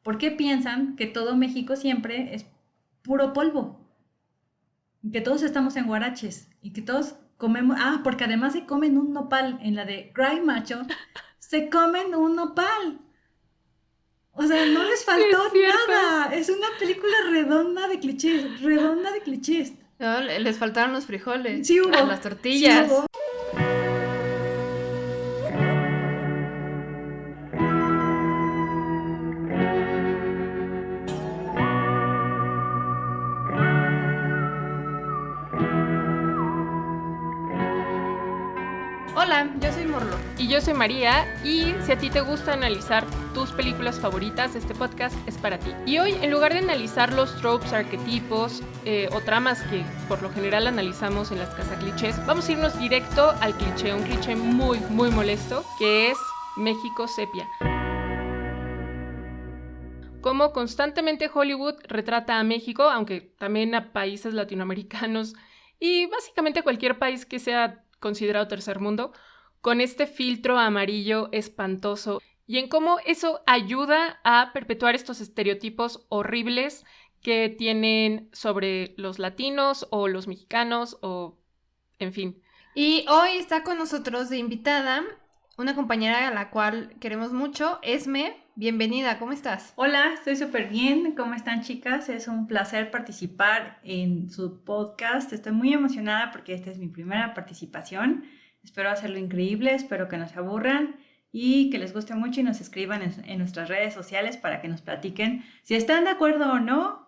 ¿por qué piensan que todo México siempre es puro polvo? Que todos estamos en guaraches y que todos comemos... Ah, porque además se comen un nopal. En la de Cry Macho, se comen un nopal. O sea, no les Sí, faltó es cierto. nada. Es una película redonda de clichés, redonda de clichés. No, les faltaron los frijoles, Sí hubo, las sí tortillas. hubo. Hola, yo soy Morlo. Y yo soy María, y si a ti te gusta analizar tus películas favoritas, este podcast es para ti. Y hoy, en lugar de analizar los tropes, arquetipos o tramas que por lo general analizamos en las cazaclichés, vamos a irnos directo al cliché, un cliché muy, muy molesto, que es México sepia. Como constantemente Hollywood retrata a México, aunque también a países latinoamericanos y básicamente cualquier país que sea considerado tercer mundo, con este filtro amarillo espantoso, y en cómo eso ayuda a perpetuar estos estereotipos horribles que tienen sobre los latinos o los mexicanos o en fin. Y hoy está con nosotros de invitada una compañera a la cual queremos mucho, Esme. Bienvenida, ¿cómo estás? Hola, estoy súper bien. ¿Cómo están, chicas? Es un placer participar en su podcast. Estoy muy emocionada porque esta es mi primera participación. Espero hacerlo increíble, espero que no se aburran y que les guste mucho y nos escriban en nuestras redes sociales para que nos platiquen si están de acuerdo o no,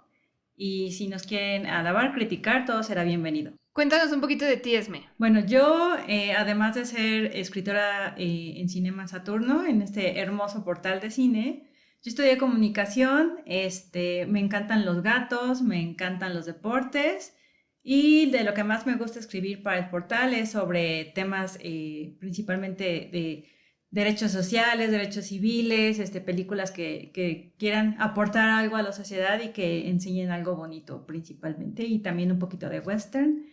y si nos quieren alabar, criticar, todo será bienvenido. Cuéntanos un poquito de ti, Esme. Bueno, yo, además de ser escritora en Cinema Saturno, en este hermoso portal de cine, yo estudié comunicación, me encantan los gatos, me encantan los deportes, y de lo que más me gusta escribir para el portal es sobre temas principalmente de derechos sociales, derechos civiles, películas que quieran aportar algo a la sociedad y que enseñen algo bonito principalmente, y también un poquito de western.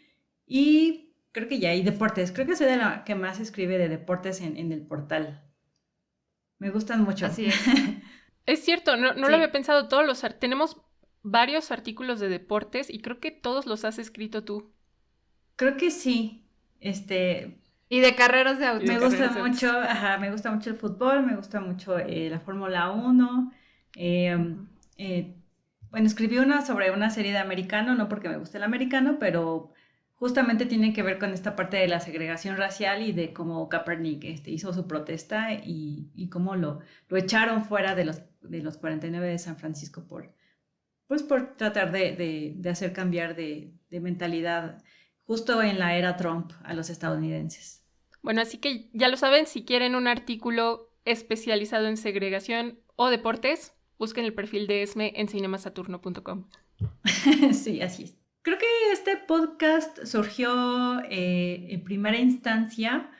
Y creo que ya hay deportes. Creo que soy de la que más escribe de deportes en el portal. Me gustan mucho. Así es. Es cierto, no lo había Sí, pensado, tenemos varios artículos de deportes y creo que todos los has escrito tú. creo que sí. Este, Y de carreras de Y de me autos. gusta carreras de mucho, autos. ajá, me gusta mucho el fútbol, me gusta mucho la Fórmula 1. eh, Ujú. eh, bueno, escribí una sobre una serie de americano, no porque me guste el americano, pero justamente tiene que ver con esta parte de la segregación racial y de cómo Kaepernick hizo su protesta y cómo lo echaron fuera de los 49 de San Francisco por tratar de hacer cambiar de mentalidad justo en la era Trump a los estadounidenses. Bueno, así que ya lo saben, si quieren un artículo especializado en segregación o deportes, busquen el perfil de Esme en cinemasaturno.com. Sí, así es. Creo que este podcast surgió en primera instancia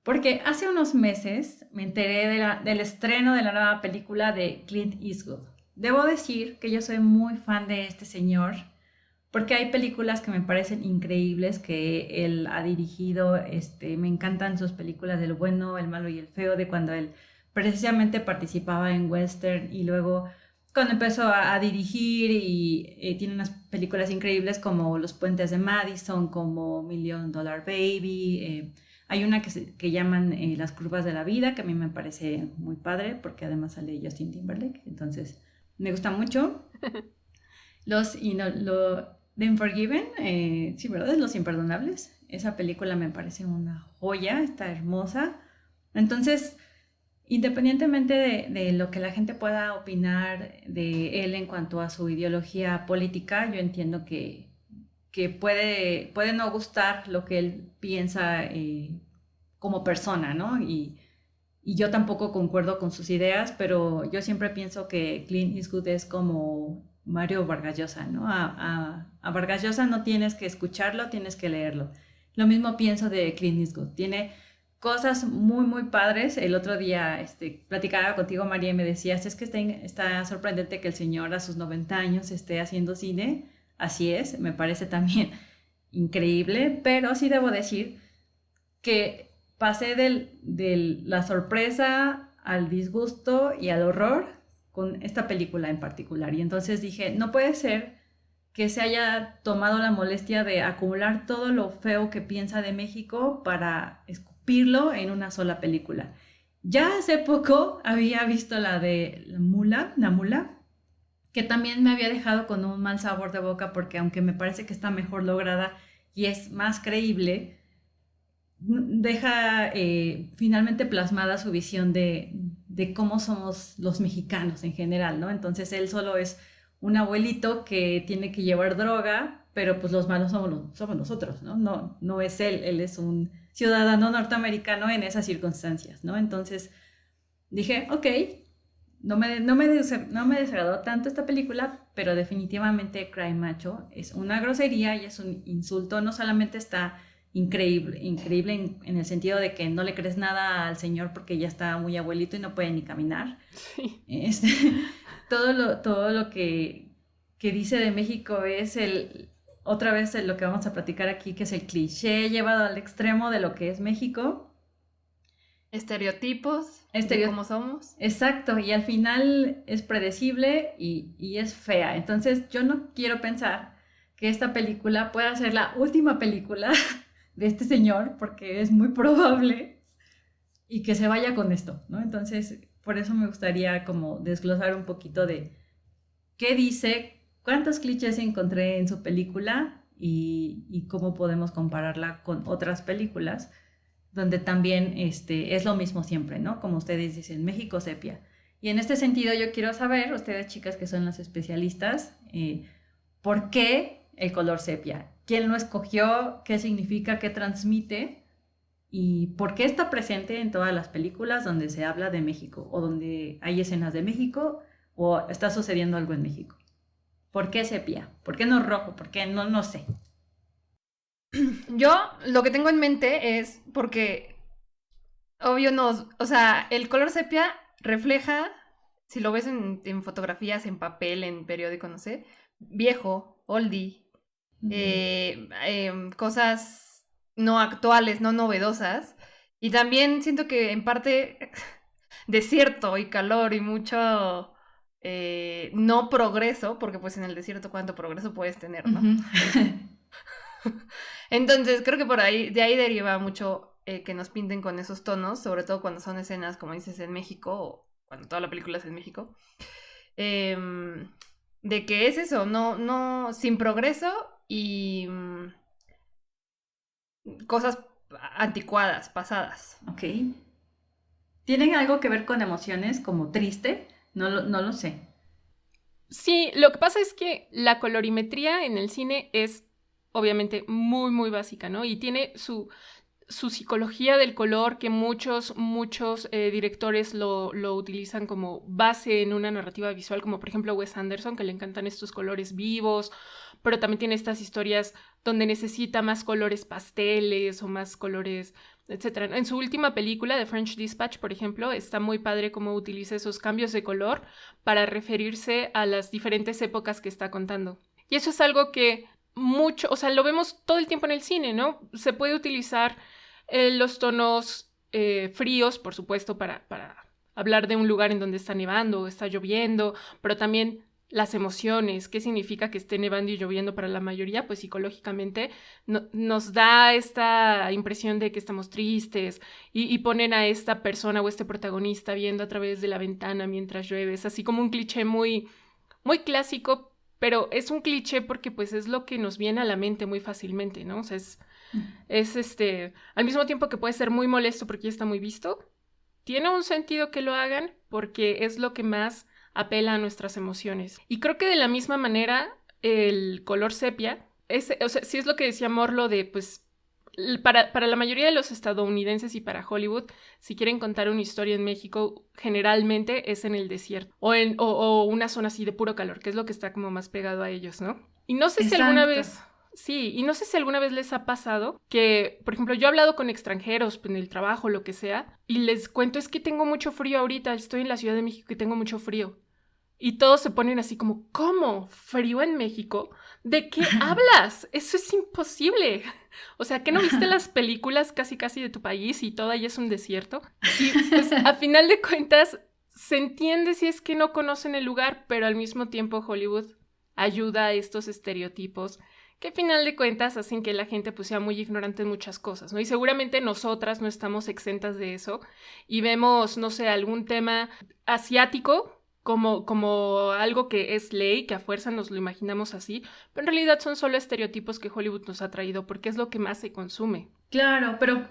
porque hace unos meses me enteré del estreno de la nueva película de Clint Eastwood. Debo decir que yo soy muy fan de este señor porque hay películas que me parecen increíbles que él ha dirigido. Me encantan sus películas del bueno, el malo y el feo, de cuando él precisamente participaba en western, y luego cuando empezó a dirigir, y tiene unas películas increíbles como Los Puentes de Madison, como Million Dollar Baby. Hay una que llaman Las Curvas de la Vida, que a mí me parece muy padre porque además sale Justin Timberlake, entonces me gusta mucho. The Unforgiven, sí, ¿verdad? Es Los Imperdonables. Esa película me parece una joya, está hermosa. Entonces, independientemente de lo que la gente pueda opinar de él en cuanto a su ideología política, yo entiendo que puede no gustar lo que él piensa como persona, ¿no? Y yo tampoco concuerdo con sus ideas, pero yo siempre pienso que Clint Eastwood es como Mario Vargas Llosa, ¿no? A Vargas Llosa no tienes que escucharlo, tienes que leerlo. Lo mismo pienso de Clint Eastwood. Tiene cosas muy, muy padres. El otro día platicaba contigo, María, y me decías, es que está sorprendente que el señor a sus 90 años esté haciendo cine. Así es, me parece también increíble, pero sí debo decir que pasé de la sorpresa al disgusto y al horror con esta película en particular. Y entonces dije, no puede ser que se haya tomado la molestia de acumular todo lo feo que piensa de México para escupirlo en una sola película. Ya hace poco había visto la de La Mula, que también me había dejado con un mal sabor de boca porque aunque me parece que está mejor lograda y es más creíble, deja finalmente plasmada su visión de cómo somos los mexicanos en general, ¿no? Entonces él solo es un abuelito que tiene que llevar droga, pero pues los malos somos nosotros, ¿no? No es él es un ciudadano norteamericano en esas circunstancias, ¿no? Entonces dije, ok, no me desagradó tanto esta película, pero definitivamente Cry Macho es una grosería y es un insulto. No solamente está increíble en el sentido de que no le crees nada al señor porque ya está muy abuelito y no puede ni caminar. Sí. Todo lo que dice de México es otra vez lo que vamos a platicar aquí, que es el cliché llevado al extremo de lo que es México. Estereotipos de cómo somos. Exacto, y al final es predecible y es fea. Entonces yo no quiero pensar que esta película pueda ser la última película de este señor, porque es muy probable, y que se vaya con esto, ¿no? Entonces, por eso me gustaría como desglosar un poquito de qué dice, cuántos clichés encontré en su película y cómo podemos compararla con otras películas donde también es lo mismo siempre, ¿no? Como ustedes dicen, México sepia. Y en este sentido yo quiero saber, ustedes chicas que son las especialistas, ¿por qué el color sepia? ¿Quién lo escogió? ¿Qué significa? ¿Qué transmite? ¿Y por qué está presente en todas las películas donde se habla de México o donde hay escenas de México o está sucediendo algo en México? ¿Por qué sepia? ¿Por qué no rojo? ¿Por qué no sé? Yo lo que tengo en mente es porque, obvio, o sea, el color sepia refleja, si lo ves en fotografías, en papel, en periódico, no sé, viejo, oldie, cosas no actuales, no novedosas. Y también siento que en parte desierto y calor y mucho no progreso, porque pues en el desierto cuánto progreso puedes tener, ¿no? Entonces creo que de ahí deriva mucho que nos pinten con esos tonos, sobre todo cuando son escenas, como dices, en México, o cuando toda la película es en México, de que es eso, no sin progreso y cosas anticuadas, pasadas. Ok. ¿Tienen algo que ver con emociones como triste? No lo sé. Sí, lo que pasa es que la colorimetría en el cine es obviamente muy, muy básica, ¿no? Y tiene su psicología del color que muchos directores lo utilizan como base en una narrativa visual, como por ejemplo Wes Anderson, que le encantan estos colores vivos, pero también tiene estas historias donde necesita más colores pasteles o más colores, etc. En su última película, The French Dispatch, por ejemplo, está muy padre cómo utiliza esos cambios de color para referirse a las diferentes épocas que está contando. Y eso es algo que o sea, lo vemos todo el tiempo en el cine, ¿no? Se puede utilizar los tonos fríos, por supuesto, para hablar de un lugar en donde está nevando o está lloviendo, pero también las emociones, qué significa que esté nevando y lloviendo para la mayoría, pues psicológicamente nos da esta impresión de que estamos tristes y ponen a esta persona o este protagonista viendo a través de la ventana mientras llueve. Es así como un cliché muy, muy clásico, pero es un cliché porque pues es lo que nos viene a la mente muy fácilmente, ¿no? O sea, es al mismo tiempo que puede ser muy molesto porque ya está muy visto, tiene un sentido que lo hagan porque es lo que más apela a nuestras emociones. Y creo que de la misma manera el color sepia, o sea, sí es lo que decía Morlo de, pues, para la mayoría de los estadounidenses y para Hollywood, si quieren contar una historia en México, generalmente es en el desierto o una zona así de puro calor, que es lo que está como más pegado a ellos, ¿no? Y no sé si alguna vez... Sí, y no sé si alguna vez les ha pasado que, por ejemplo, yo he hablado con extranjeros en el trabajo, lo que sea, y les cuento, es que tengo mucho frío ahorita, estoy en la Ciudad de México y tengo mucho frío. Y todos se ponen así como, ¿cómo? ¿Frío en México? ¿De qué hablas? Eso es imposible. O sea, ¿qué no viste las películas casi de tu país y todo ahí es un desierto? Y pues a final de cuentas se entiende si es que no conocen el lugar, pero al mismo tiempo Hollywood ayuda a estos estereotipos que al final de cuentas hacen que la gente pues sea muy ignorante en muchas cosas, ¿no? Y seguramente nosotras no estamos exentas de eso y vemos, no sé, algún tema asiático como algo que es ley, que a fuerza nos lo imaginamos así, pero en realidad son solo estereotipos que Hollywood nos ha traído porque es lo que más se consume. Claro, pero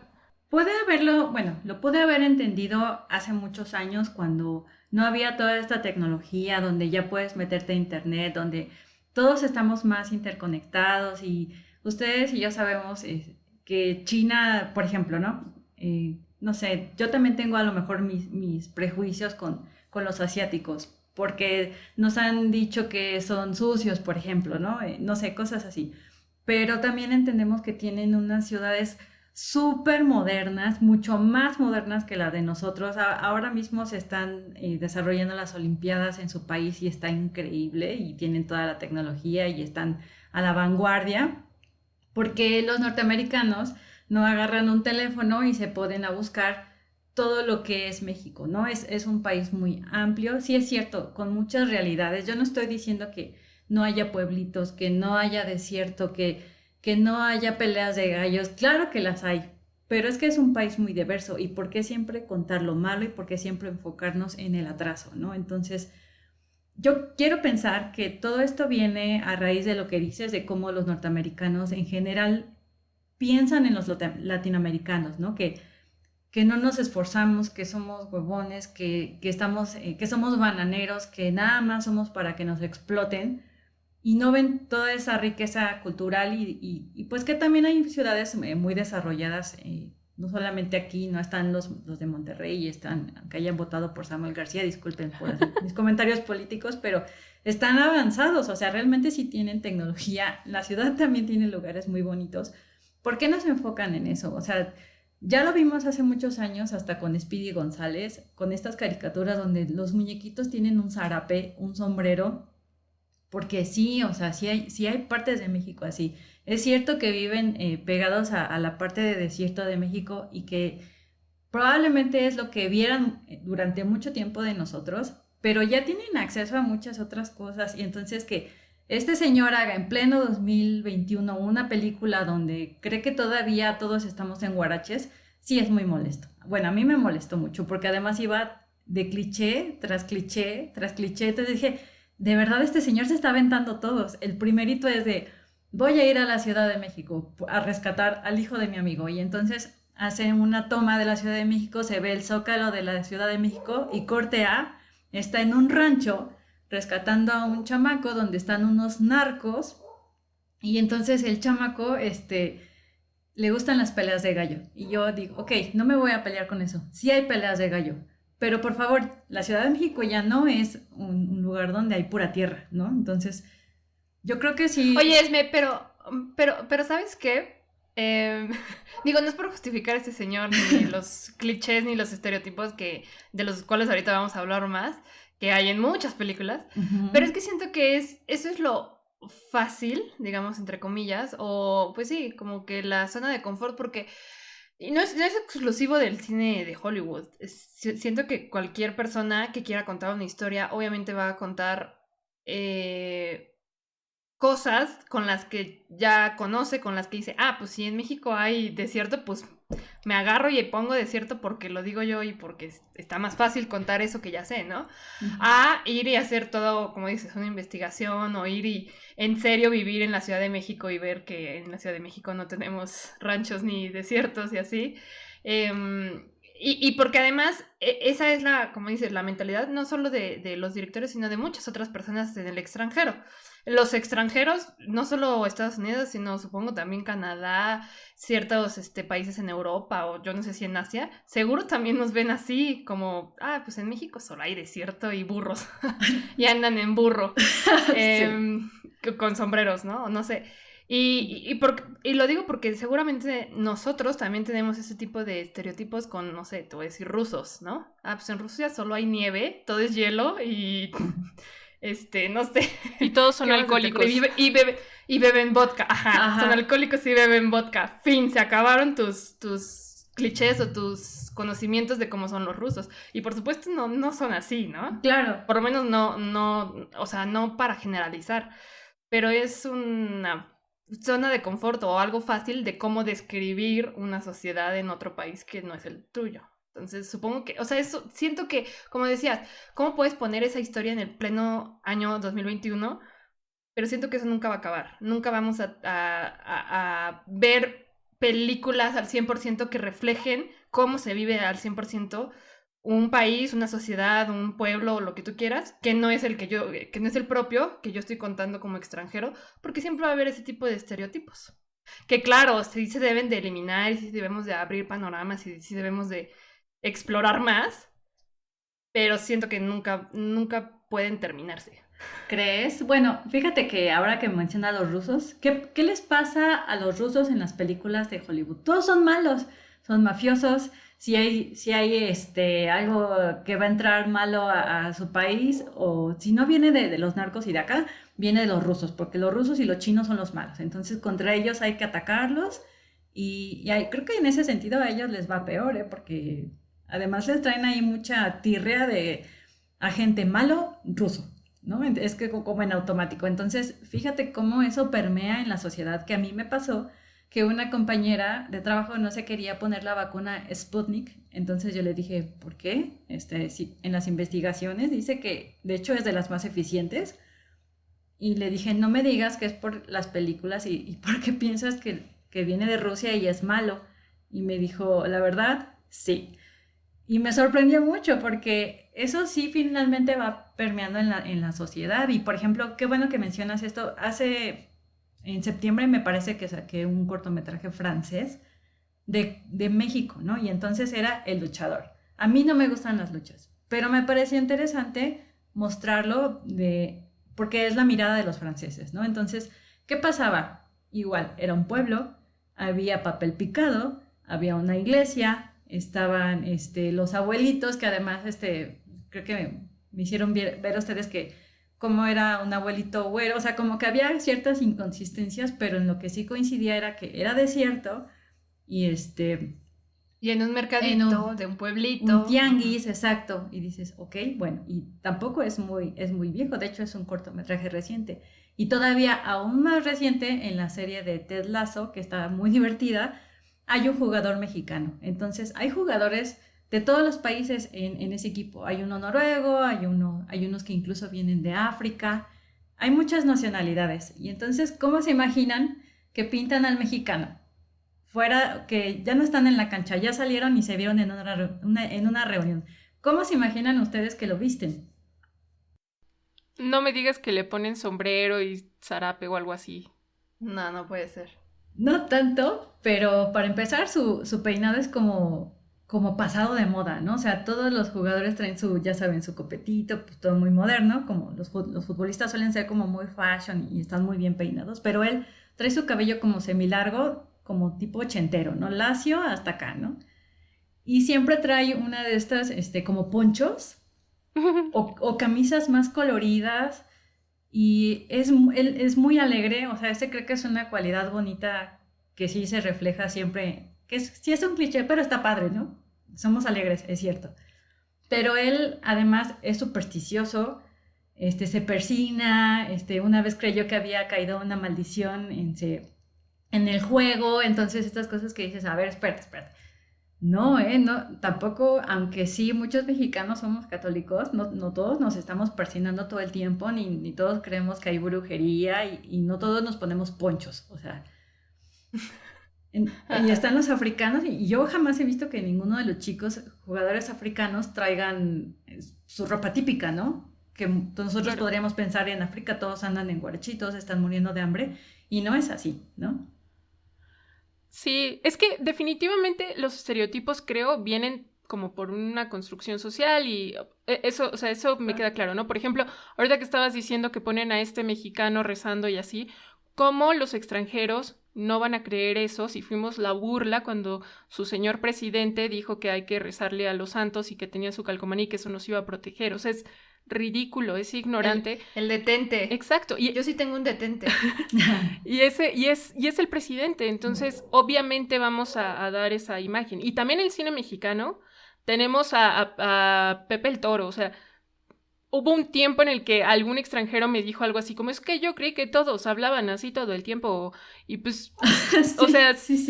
lo pude haber entendido hace muchos años cuando no había toda esta tecnología, donde ya puedes meterte a internet, donde todos estamos más interconectados y ustedes y yo sabemos que China, por ejemplo, ¿no? No sé, yo también tengo a lo mejor mis prejuicios con los asiáticos, porque nos han dicho que son sucios, por ejemplo, ¿no? No sé, cosas así. Pero también entendemos que tienen unas ciudades súper modernas, mucho más modernas que las de nosotros. Ahora mismo se están desarrollando las Olimpiadas en su país y está increíble y tienen toda la tecnología y están a la vanguardia, porque los norteamericanos no agarran un teléfono y se ponen a buscar todo lo que es México, ¿no? Es un país muy amplio, sí es cierto, con muchas realidades. Yo no estoy diciendo que no haya pueblitos, que no haya desierto, que no haya peleas de gallos, claro que las hay, pero es que es un país muy diverso y ¿por qué siempre contar lo malo y por qué siempre enfocarnos en el atraso, ¿no? Entonces, yo quiero pensar que todo esto viene a raíz de lo que dices, de cómo los norteamericanos en general piensan en los latinoamericanos, ¿no? Que no nos esforzamos, que somos huevones, que somos bananeros, que nada más somos para que nos exploten y no ven toda esa riqueza cultural y pues que también hay ciudades muy desarrolladas, no solamente aquí, no están los de Monterrey, están, aunque hayan votado por Samuel García, disculpen por mis comentarios políticos, pero están avanzados, o sea, realmente sí tienen tecnología, la ciudad también tiene lugares muy bonitos. ¿Por qué no se enfocan en eso? O sea, ya lo vimos hace muchos años hasta con Speedy González, con estas caricaturas donde los muñequitos tienen un zarape, un sombrero, porque sí, o sea, sí hay partes de México así. Es cierto que viven pegados a la parte de desierto de México y que probablemente es lo que vieran durante mucho tiempo de nosotros, pero ya tienen acceso a muchas otras cosas y entonces que este señor haga en pleno 2021 una película donde cree que todavía todos estamos en guaraches, sí es muy molesto. Bueno, a mí me molestó mucho porque además iba de cliché tras cliché tras cliché, entonces dije, de verdad este señor se está aventando todos. El primerito es de, voy a ir a la Ciudad de México a rescatar al hijo de mi amigo y entonces hace una toma de la Ciudad de México, se ve el zócalo de la Ciudad de México y corte A, está en un rancho rescatando a un chamaco donde están unos narcos y entonces el chamaco le gustan las peleas de gallo y yo digo, ok, no me voy a pelear con eso, sí hay peleas de gallo, pero por favor, la Ciudad de México ya no es un lugar donde hay pura tierra, ¿no? Entonces, yo creo que sí. Oye, Esme, pero ¿sabes qué? Digo, no es por justificar a este señor, ni los clichés, ni los estereotipos de los cuales ahorita vamos a hablar más, que hay en muchas películas, pero es que siento que eso es lo fácil, digamos, entre comillas, o pues sí, como que la zona de confort, porque y no es exclusivo del cine de Hollywood. Siento que cualquier persona que quiera contar una historia, obviamente va a contar cosas con las que ya conoce, con las que dice, pues si en México hay desierto, pues me agarro y pongo desierto porque lo digo yo y porque está más fácil contar eso que ya sé, ¿no? Uh-huh. A ir y hacer todo, como dices, una investigación o ir y en serio vivir en la Ciudad de México y ver que en la Ciudad de México no tenemos ranchos ni desiertos y así. Y porque además esa es como dices, la mentalidad no solo de los directores, sino de muchas otras personas en el extranjero. Los extranjeros, no solo Estados Unidos, sino supongo también Canadá, ciertos países en Europa o yo no sé si en Asia, seguro también nos ven así, como, pues en México solo hay desierto y burros, y andan en burro, sí. Con sombreros, ¿no? No sé. Y lo digo porque seguramente nosotros también tenemos ese tipo de estereotipos con, no sé, te voy a decir rusos, ¿no? Pues en Rusia solo hay nieve, todo es hielo y... no sé. Y todos son alcohólicos. Y beben vodka. Ajá. Son alcohólicos y beben vodka. Fin, se acabaron tus clichés o tus conocimientos de cómo son los rusos. Y por supuesto no son así, ¿no? Claro. Por lo menos o sea, no para generalizar, pero es una zona de confort o algo fácil de cómo describir una sociedad en otro país que no es el tuyo. Entonces, supongo que, o sea, eso, siento que, como decías, ¿cómo puedes poner esa historia en el pleno año 2021? Pero siento que eso nunca va a acabar. Nunca vamos a ver películas al 100% que reflejen cómo se vive al 100% un país, una sociedad, un pueblo, o lo que tú quieras, que no es que no es el propio, que yo estoy contando como extranjero, porque siempre va a haber ese tipo de estereotipos. Que claro, sí se deben de eliminar, y sí debemos de abrir panoramas, y sí debemos de explorar más, pero siento que nunca pueden terminarse. ¿Crees? Bueno, fíjate que ahora que menciona a los rusos, ¿qué les pasa a los rusos en las películas de Hollywood? Todos son malos, son mafiosos. Si hay algo que va a entrar malo a su país, o si no viene de los narcos y de acá, viene de los rusos, porque los rusos y los chinos son los malos. Entonces, contra ellos hay que atacarlos. Creo que en ese sentido a ellos les va peor, ¿eh? Porque además les traen ahí mucha tirria de agente malo ruso. ¿No? Es que como en automático. Entonces, fíjate cómo eso permea en la sociedad, que a mí me pasó que una compañera de trabajo no se quería poner la vacuna Sputnik. Entonces yo le dije, ¿por qué? Sí, en las investigaciones dice que de hecho es de las más eficientes. Y le dije, no me digas que es por las películas y por qué piensas que viene de Rusia y es malo. Y me dijo, la verdad, sí. Y me sorprendió mucho porque eso sí finalmente va permeando en la sociedad. Y por ejemplo, qué bueno que mencionas esto. En septiembre me parece que saqué un cortometraje francés de México, ¿no? Y entonces era El Luchador. A mí no me gustan las luchas, pero me pareció interesante mostrarlo porque es la mirada de los franceses, ¿no? Entonces, ¿qué pasaba? Igual, era un pueblo, había papel picado, había una iglesia, estaban los abuelitos, que además creo que me hicieron ver ustedes que como era un abuelito güero, o sea, como que había ciertas inconsistencias, pero en lo que sí coincidía era que era desierto y Y en un mercadito de un pueblito. un tianguis, exacto, y dices, ok, bueno, y tampoco es muy viejo, de hecho es un cortometraje reciente, y todavía aún más reciente en la serie de Ted Lasso, que está muy divertida, hay un jugador mexicano. Entonces, hay jugadores de todos los países en ese equipo. Hay uno noruego, hay unos que incluso vienen de África. Hay muchas nacionalidades. Y entonces, ¿cómo se imaginan que pintan al mexicano? Fuera, que ya no están en la cancha, ya salieron y se vieron en una reunión. ¿Cómo se imaginan ustedes que lo visten? No me digas que le ponen sombrero y zarape o algo así. No puede ser. No tanto, pero para empezar, su peinado es como pasado de moda, ¿no? O sea, todos los jugadores traen ya saben, su copetito, pues todo muy moderno, como los futbolistas suelen ser como muy fashion y están muy bien peinados, pero él trae su cabello como semilargo, como tipo ochentero, ¿no? Lacio hasta acá, ¿no? Y siempre trae una de estas, como ponchos o camisas más coloridas. Y él es muy alegre, o sea, creo que es una cualidad bonita que sí se refleja siempre, sí es un cliché, pero está padre, ¿no? Somos alegres, es cierto. Pero él además es supersticioso, se persina, una vez creyó que había caído una maldición en el juego, entonces estas cosas que dices, a ver, espérate. No, no, tampoco, aunque sí muchos mexicanos somos católicos, no todos nos estamos persinando todo el tiempo, ni todos creemos que hay brujería y no todos nos ponemos ponchos, o sea, y están los africanos y yo jamás he visto que ninguno de los chicos jugadores africanos traigan su ropa típica, ¿no? Que nosotros Claro. podríamos pensar en África, todos andan en guarachitos, están muriendo de hambre y no es así, ¿no? Sí, es que definitivamente los estereotipos, creo, vienen como por una construcción social y eso, o sea, eso me queda claro, ¿no? Por ejemplo, ahorita que estabas diciendo que ponen a este mexicano rezando y así, ¿cómo los extranjeros no van a creer eso si fuimos la burla cuando su señor presidente dijo que hay que rezarle a los santos y que tenía su calcomanía y que eso nos iba a proteger? O sea, es ridículo, es ignorante. El detente. Exacto. Y Yo sí tengo un detente. Y es el presidente, entonces obviamente vamos a dar esa imagen. Y también en el cine mexicano tenemos a Pepe el Toro, o sea, hubo un tiempo en el que algún extranjero me dijo algo así como, es que yo creí que todos hablaban así todo el tiempo, y pues, o sea, sí.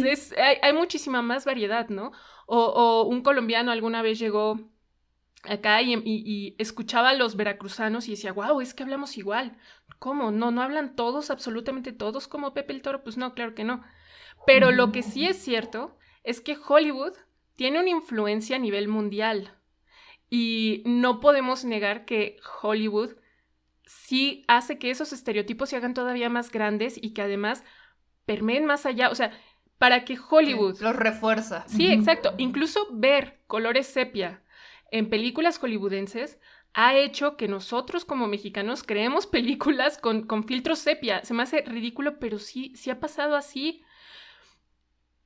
hay muchísima más variedad, ¿no? O un colombiano alguna vez llegó acá y escuchaba a los veracruzanos y decía, wow, es que hablamos igual. ¿Cómo? ¿No hablan todos, absolutamente todos como Pepe el Toro? Pues no, claro que no. Pero lo que sí es cierto es que Hollywood tiene una influencia a nivel mundial y no podemos negar que Hollywood sí hace que esos estereotipos se hagan todavía más grandes y que además permeen más allá. O sea, para que Hollywood... Los refuerza. Sí, exacto. Incluso ver colores sepia en películas hollywoodenses ha hecho que nosotros como mexicanos creemos películas con filtros sepia. Se me hace ridículo, pero sí ha pasado así.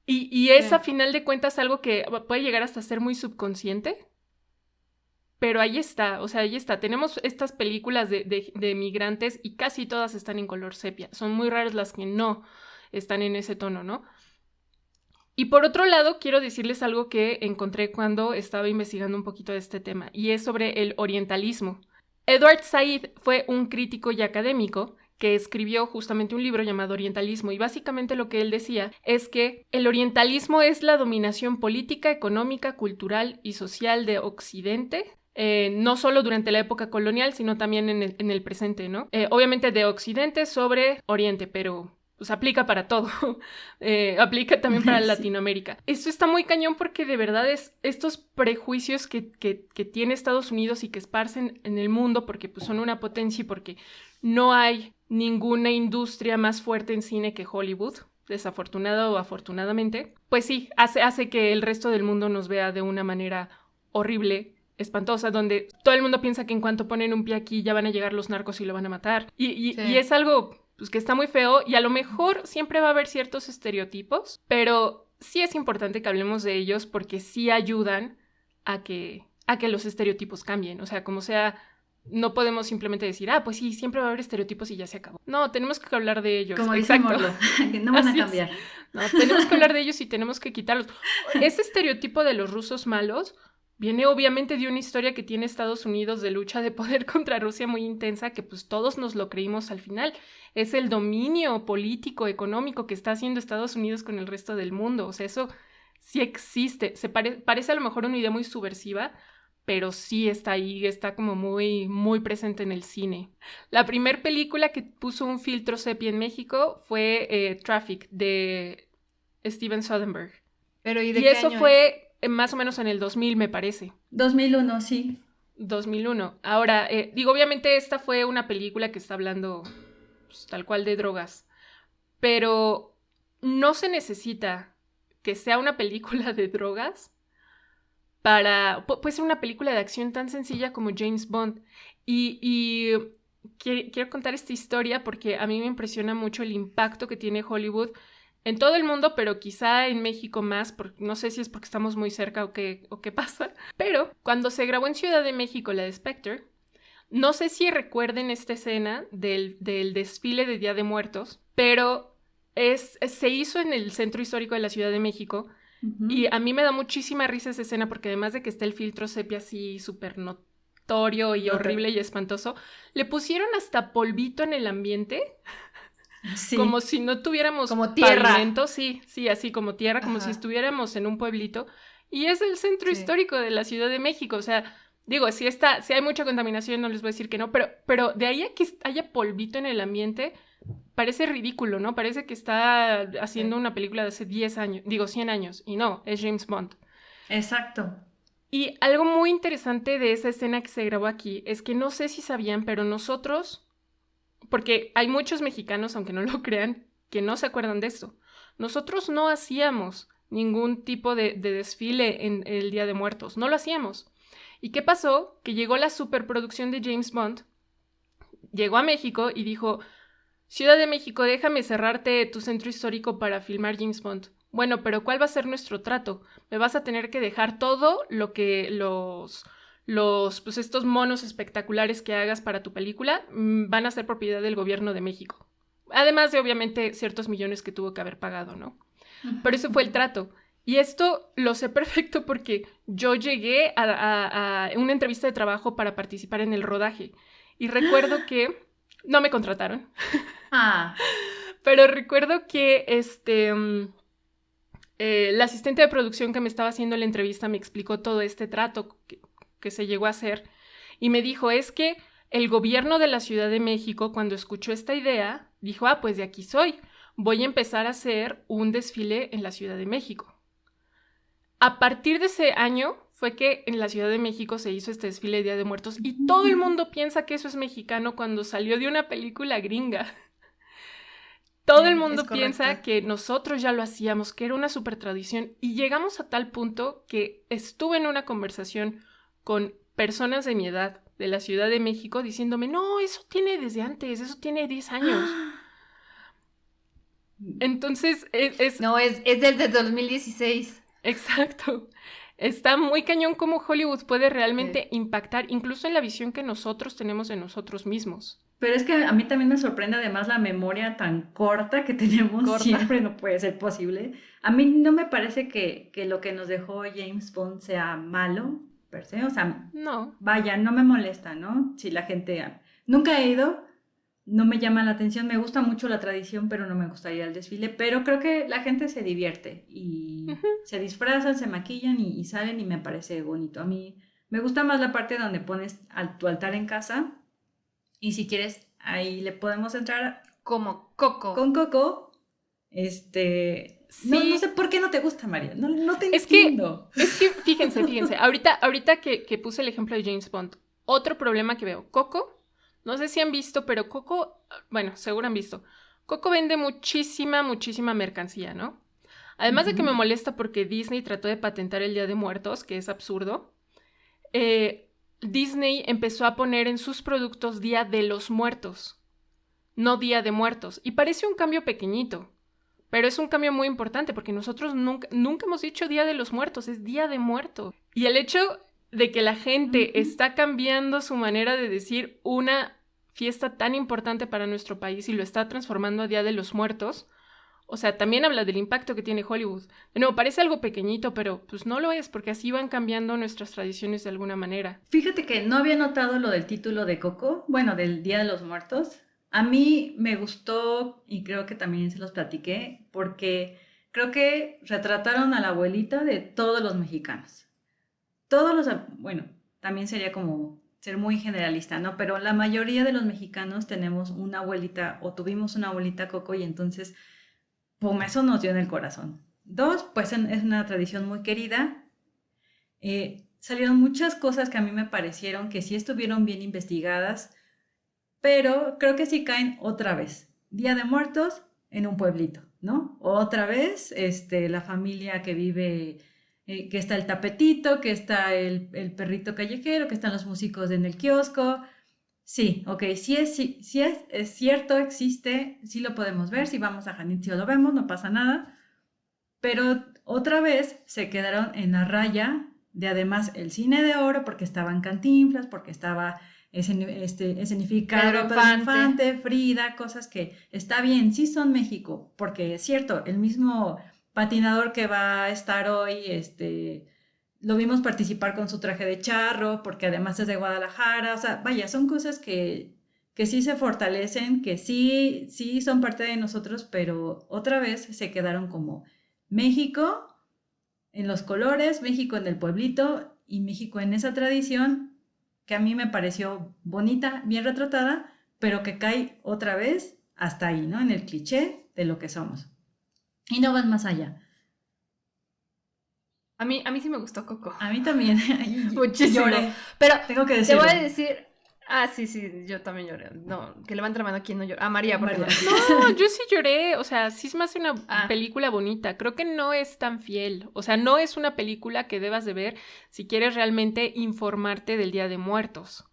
Y es a final de cuentas algo que puede llegar hasta ser muy subconsciente. Pero ahí está, o sea, ahí está. Tenemos estas películas de migrantes y casi todas están en color sepia. Son muy raras las que no están en ese tono, ¿no? Y por otro lado, quiero decirles algo que encontré cuando estaba investigando un poquito de este tema, y es sobre el orientalismo. Edward Said fue un crítico y académico que escribió justamente un libro llamado Orientalismo, y básicamente lo que él decía es que el orientalismo es la dominación política, económica, cultural y social de Occidente, no solo durante la época colonial, sino también en el presente, ¿no? Obviamente de Occidente sobre Oriente, pero pues aplica para todo, aplica también para Latinoamérica. Esto está muy cañón porque de verdad es estos prejuicios que tiene Estados Unidos y que esparcen en el mundo porque pues, son una potencia y porque no hay ninguna industria más fuerte en cine que Hollywood, desafortunado o afortunadamente, pues sí, hace que el resto del mundo nos vea de una manera horrible, espantosa, donde todo el mundo piensa que en cuanto ponen un pie aquí ya van a llegar los narcos y lo van a matar. Y es algo pues, que está muy feo y a lo mejor siempre va a haber ciertos estereotipos, pero sí es importante que hablemos de ellos porque sí ayudan a que los estereotipos cambien. O sea, como sea, no podemos simplemente decir, pues sí, siempre va a haber estereotipos y ya se acabó. No, tenemos que hablar de ellos. Como dice Morlo, que no van a cambiar. No, tenemos que hablar de ellos y tenemos que quitarlos. Ese estereotipo de los rusos malos viene obviamente de una historia que tiene Estados Unidos de lucha de poder contra Rusia muy intensa, que pues todos nos lo creímos al final. Es el dominio político, económico que está haciendo Estados Unidos con el resto del mundo. O sea, eso sí existe. Parece a lo mejor una idea muy subversiva, pero sí está ahí, está como muy, muy presente en el cine. La primera película que puso un filtro sepia en México fue Traffic, de Steven Soderbergh. Pero ¿y de y qué eso año fue más o menos en el 2000, me parece. 2001, sí. 2001. Ahora, digo, obviamente esta fue una película que está hablando pues, tal cual de drogas, pero no se necesita que sea una película de drogas puede ser una película de acción tan sencilla como James Bond. Y quiero contar esta historia porque a mí me impresiona mucho el impacto que tiene Hollywood en todo el mundo, pero quizá en México más, porque no sé si es porque estamos muy cerca o qué pasa. Pero cuando se grabó en Ciudad de México la de Spectre, no sé si recuerden esta escena del desfile de Día de Muertos, pero se hizo en el centro histórico de la Ciudad de México. Uh-huh. Y a mí me da muchísima risa esa escena porque además de que está el filtro sepia así súper notorio y horrible y espantoso, le pusieron hasta polvito en el ambiente. Sí. Como si no tuviéramos como tierra. Pavimento, sí, así como tierra, como si estuviéramos en un pueblito. Y es el centro histórico de la Ciudad de México. O sea, digo, si hay mucha contaminación, no les voy a decir que no, pero de ahí a que haya polvito en el ambiente, parece ridículo, ¿no? Parece que está haciendo una película de hace 10 años, digo 100 años, y no, es James Bond. Exacto. Y algo muy interesante de esa escena que se grabó aquí es que no sé si sabían, pero nosotros, porque hay muchos mexicanos, aunque no lo crean, que no se acuerdan de esto. Nosotros no hacíamos ningún tipo de desfile en el Día de Muertos, no lo hacíamos. ¿Y qué pasó? Que llegó la superproducción de James Bond, llegó a México y dijo: Ciudad de México, déjame cerrarte tu centro histórico para filmar James Bond. Bueno, pero ¿cuál va a ser nuestro trato? Me vas a tener que dejar todo lo que los pues estos monos espectaculares que hagas para tu película van a ser propiedad del gobierno de México. Además de, obviamente, ciertos millones que tuvo que haber pagado, ¿no? Pero ese fue el trato. Y esto lo sé perfecto porque yo llegué a una entrevista de trabajo para participar en el rodaje. Y recuerdo que no me contrataron. Pero recuerdo que la asistente de producción que me estaba haciendo la entrevista me explicó todo este trato que se llegó a hacer. Y me dijo, es que el gobierno de la Ciudad de México, cuando escuchó esta idea, dijo, pues de aquí soy. Voy a empezar a hacer un desfile en la Ciudad de México. A partir de ese año fue que en la Ciudad de México se hizo este desfile de Día de Muertos y todo el mundo piensa que eso es mexicano cuando salió de una película gringa. Todo el mundo piensa que nosotros ya lo hacíamos, que era una super tradición y llegamos a tal punto que estuve en una conversación con personas de mi edad de la Ciudad de México diciéndome, no, eso tiene desde antes, eso tiene 10 años. Entonces No, es desde 2016. Exacto. Está muy cañón cómo Hollywood puede realmente impactar, incluso en la visión que nosotros tenemos de nosotros mismos. Pero es que a mí también me sorprende además la memoria tan corta que tenemos. Siempre no puede ser posible. A mí no me parece que lo que nos dejó James Bond sea malo, per se. O sea, no. Vaya, no me molesta, ¿no? Si la gente... Nunca he ido, no me llama la atención, me gusta mucho la tradición, pero no me gustaría el desfile, pero creo que la gente se divierte y se disfrazan, se maquillan y salen y me parece bonito. A mí me gusta más la parte donde pones tu altar en casa y si quieres ahí le podemos entrar como Coco. Con Coco, Sí. No sé por qué no te gusta, María, no te entiendo. Es que fíjense, ahorita que puse el ejemplo de James Bond, otro problema que veo, Coco. No sé si han visto, pero Coco, bueno, seguro han visto. Coco vende muchísima mercancía, ¿no? Además de que me molesta porque Disney trató de patentar el Día de Muertos, que es absurdo. Disney empezó a poner en sus productos Día de los Muertos, no Día de Muertos. Y parece un cambio pequeñito, pero es un cambio muy importante porque nosotros nunca hemos dicho Día de los Muertos, es Día de Muertos. Y el hecho de que la gente está cambiando su manera de decir una fiesta tan importante para nuestro país y lo está transformando a Día de los Muertos, o sea, también habla del impacto que tiene Hollywood. De nuevo, parece algo pequeñito, pero pues no lo es, porque así van cambiando nuestras tradiciones de alguna manera. Fíjate que no había notado lo del título de Coco, bueno, del Día de los Muertos. A mí me gustó y creo que también se los platiqué, porque creo que retrataron a la abuelita de todos los mexicanos. Bueno, también sería como ser muy generalista, ¿no? Pero la mayoría de los mexicanos tenemos una abuelita o tuvimos una abuelita Coco y entonces, pum, eso nos dio en el corazón. 2, pues es una tradición muy querida. Salieron muchas cosas que a mí me parecieron que sí estuvieron bien investigadas, pero creo que sí caen otra vez. Día de Muertos en un pueblito, ¿no? Otra vez, la familia que vive... que está el tapetito, que está el perrito callejero, que están los músicos en el kiosco. Sí, ok, sí es cierto, existe, sí lo podemos ver, si vamos a Janitzio lo vemos, no pasa nada. Pero otra vez se quedaron en la raya de además el cine de oro, porque estaban Cantinflas, porque estaba escenificado Pedro Infante, Frida, cosas que está bien, sí son México, porque es cierto, el mismo... patinador que va a estar hoy, lo vimos participar con su traje de charro, porque además es de Guadalajara, o sea, vaya, son cosas que sí se fortalecen, que sí son parte de nosotros, pero otra vez se quedaron como México en los colores, México en el pueblito y México en esa tradición que a mí me pareció bonita, bien retratada, pero que cae otra vez hasta ahí, ¿no? En el cliché de lo que somos. Y no van más allá. A mí sí me gustó Coco. A mí también. Muchísimo. Lloré. Pero tengo que decirlo. Te voy a decir... sí, yo también lloré. No, que levante la mano quien no llora. Ah, María, porque No, yo sí lloré. O sea, sí es más una película bonita. Creo que no es tan fiel. O sea, no es una película que debas de ver si quieres realmente informarte del Día de Muertos.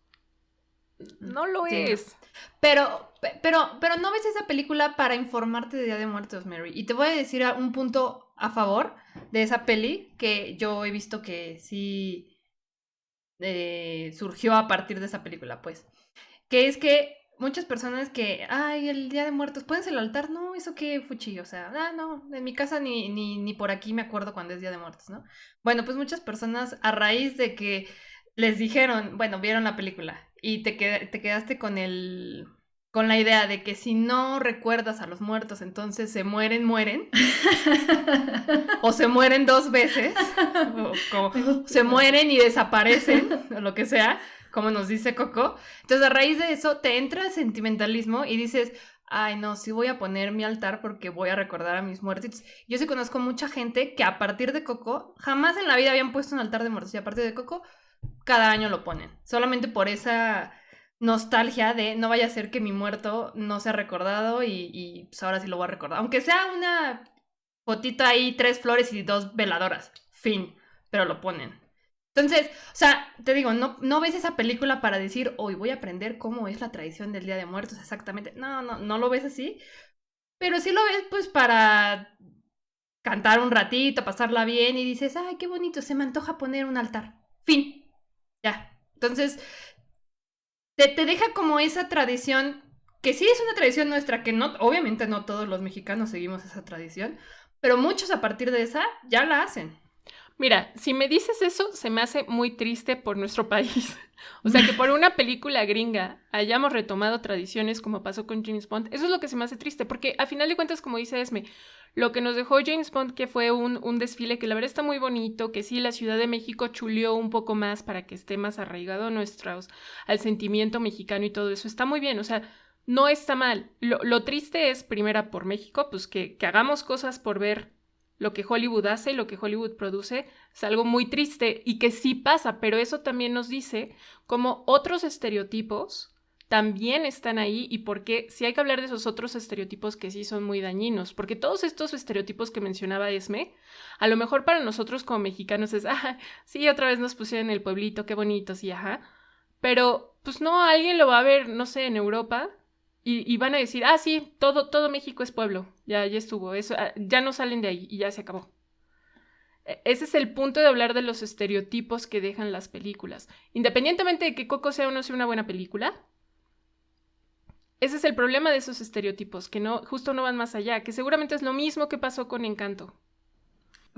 No lo es. Pero no ves esa película para informarte de Día de Muertos, Mary. Y te voy a decir un punto a favor de esa peli que yo he visto que sí surgió a partir de esa película, pues. Que es que muchas personas que, ay, el Día de Muertos, ¿puedes el altar? No, eso qué fuchi, o sea, no, en mi casa ni por aquí me acuerdo cuando es Día de Muertos, ¿no? Bueno, pues muchas personas a raíz de que les dijeron, bueno, vieron la película y te quedaste con la idea de que si no recuerdas a los muertos, entonces se mueren, o se mueren 2 veces, o se mueren y desaparecen, o lo que sea, como nos dice Coco. Entonces, a raíz de eso, te entra el sentimentalismo y dices, ay, no, sí voy a poner mi altar porque voy a recordar a mis muertos. Yo sí conozco mucha gente que a partir de Coco, jamás en la vida habían puesto un altar de muertos, y a partir de Coco, cada año lo ponen. Solamente por esa nostalgia de no vaya a ser que mi muerto no sea recordado y pues ahora sí lo voy a recordar. Aunque sea una fotito ahí, 3 flores y 2 veladoras. Fin. Pero lo ponen. Entonces, o sea, te digo, no ves esa película para decir, hoy voy a aprender cómo es la tradición del Día de Muertos exactamente. No lo ves así. Pero sí lo ves pues para cantar un ratito, pasarla bien y dices, ay, qué bonito, se me antoja poner un altar. Fin. Ya. Entonces, te deja como esa tradición, que sí es una tradición nuestra, que no, obviamente no todos los mexicanos seguimos esa tradición, pero muchos a partir de esa ya la hacen. Mira, si me dices eso, se me hace muy triste por nuestro país. O sea, que por una película gringa hayamos retomado tradiciones como pasó con James Bond, eso es lo que se me hace triste, porque a final de cuentas, como dice Esme, lo que nos dejó James Bond, que fue un desfile que la verdad está muy bonito, que sí, la Ciudad de México chuleó un poco más para que esté más arraigado al sentimiento mexicano y todo eso, está muy bien, o sea, no está mal. Lo triste es, primera, por México, pues que hagamos cosas por ver lo que Hollywood hace y lo que Hollywood produce es algo muy triste y que sí pasa, pero eso también nos dice cómo otros estereotipos también están ahí y por qué sí hay que hablar de esos otros estereotipos que sí son muy dañinos, porque todos estos estereotipos que mencionaba Esme, a lo mejor para nosotros como mexicanos es, sí, otra vez nos pusieron el pueblito, qué bonito, sí, ajá, pero pues no, alguien lo va a ver, no sé, en Europa y van a decir, sí, todo México es pueblo, ya estuvo, eso, ya no salen de ahí y ya se acabó. Ese es el punto de hablar de los estereotipos que dejan las películas. Independientemente de que Coco sea o no sea una buena película, ese es el problema de esos estereotipos, que justo no van más allá, que seguramente es lo mismo que pasó con Encanto.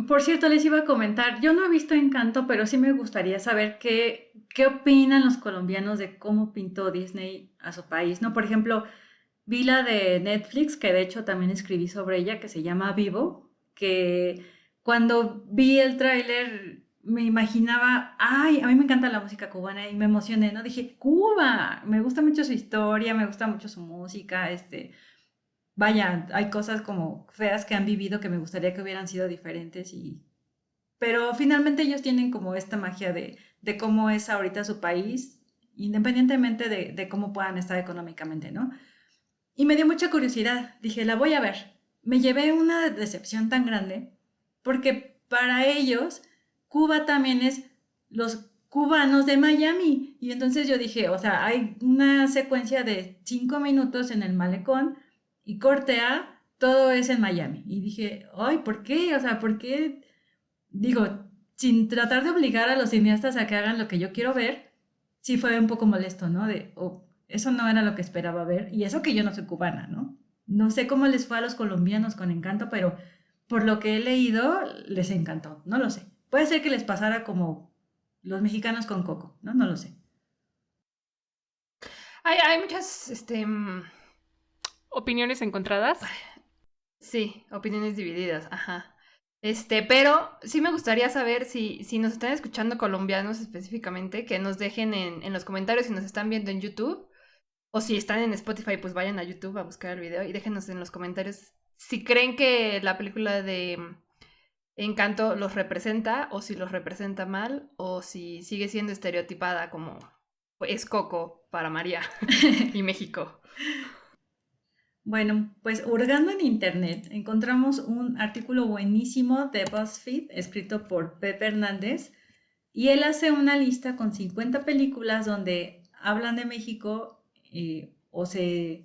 Por cierto, les iba a comentar, yo no he visto Encanto, pero sí me gustaría saber qué opinan los colombianos de cómo pintó Disney a su país, ¿no? Por ejemplo, vi la de Netflix, que de hecho también escribí sobre ella, que se llama Vivo, que cuando vi el tráiler me imaginaba, ay, a mí me encanta la música cubana y me emocioné, ¿no? Dije, Cuba, me gusta mucho su historia, me gusta mucho su música, vaya, hay cosas como feas que han vivido que me gustaría que hubieran sido diferentes pero finalmente ellos tienen como esta magia de cómo es ahorita su país, independientemente de cómo puedan estar económicamente, ¿no? Y me dio mucha curiosidad. Dije, la voy a ver. Me llevé una decepción tan grande porque para ellos Cuba también es los cubanos de Miami. Y entonces yo dije, o sea, hay una secuencia de 5 minutos en el malecón y corte A, todo es en Miami. Y dije, ay, ¿por qué? O sea, ¿por qué? Digo, sin tratar de obligar a los cineastas a que hagan lo que yo quiero ver, sí fue un poco molesto, ¿no? Eso no era lo que esperaba ver, y eso que yo no soy cubana, ¿no? No sé cómo les fue a los colombianos con Encanto, pero por lo que he leído, les encantó, no lo sé. Puede ser que les pasara como los mexicanos con Coco, ¿no? No lo sé. Hay muchas, ¿Opiniones encontradas? sí, opiniones divididas, ajá. Pero sí me gustaría saber si nos están escuchando colombianos específicamente, que nos dejen en los comentarios si nos están viendo en YouTube, o si están en Spotify, pues vayan a YouTube a buscar el video y déjenos en los comentarios si creen que la película de Encanto los representa, o si los representa mal, o si sigue siendo estereotipada como es Coco para María y México. Bueno, pues hurgando en internet encontramos un artículo buenísimo de BuzzFeed escrito por Pepe Hernández y él hace una lista con 50 películas donde hablan de México o se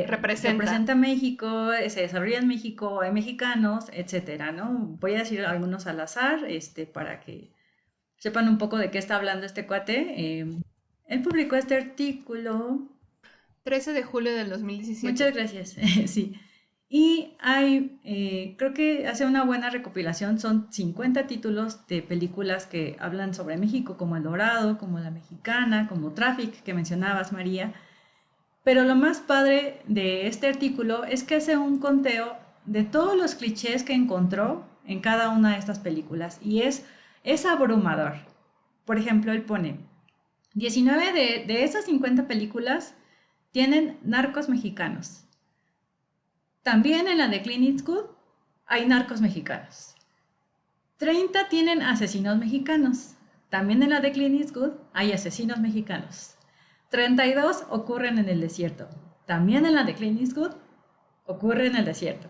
representa México, se desarrolla en México, hay mexicanos, etcétera, ¿no? Voy a decir algunos al azar, para que sepan un poco de qué está hablando este cuate. Él publicó este artículo. 13 de julio del 2017. Muchas gracias, sí. Y creo que hace una buena recopilación, son 50 títulos de películas que hablan sobre México, como El Dorado, como La Mexicana, como Traffic, que mencionabas, María. Pero lo más padre de este artículo es que hace un conteo de todos los clichés que encontró en cada una de estas películas, y es abrumador. Por ejemplo, él pone 19 de esas 50 películas tienen narcos mexicanos. También en la de Clint Eastwood hay narcos mexicanos. 30 tienen asesinos mexicanos. También en la de Clint Eastwood hay asesinos mexicanos. 32 ocurren en el desierto. También en la de Clint Eastwood ocurre en el desierto.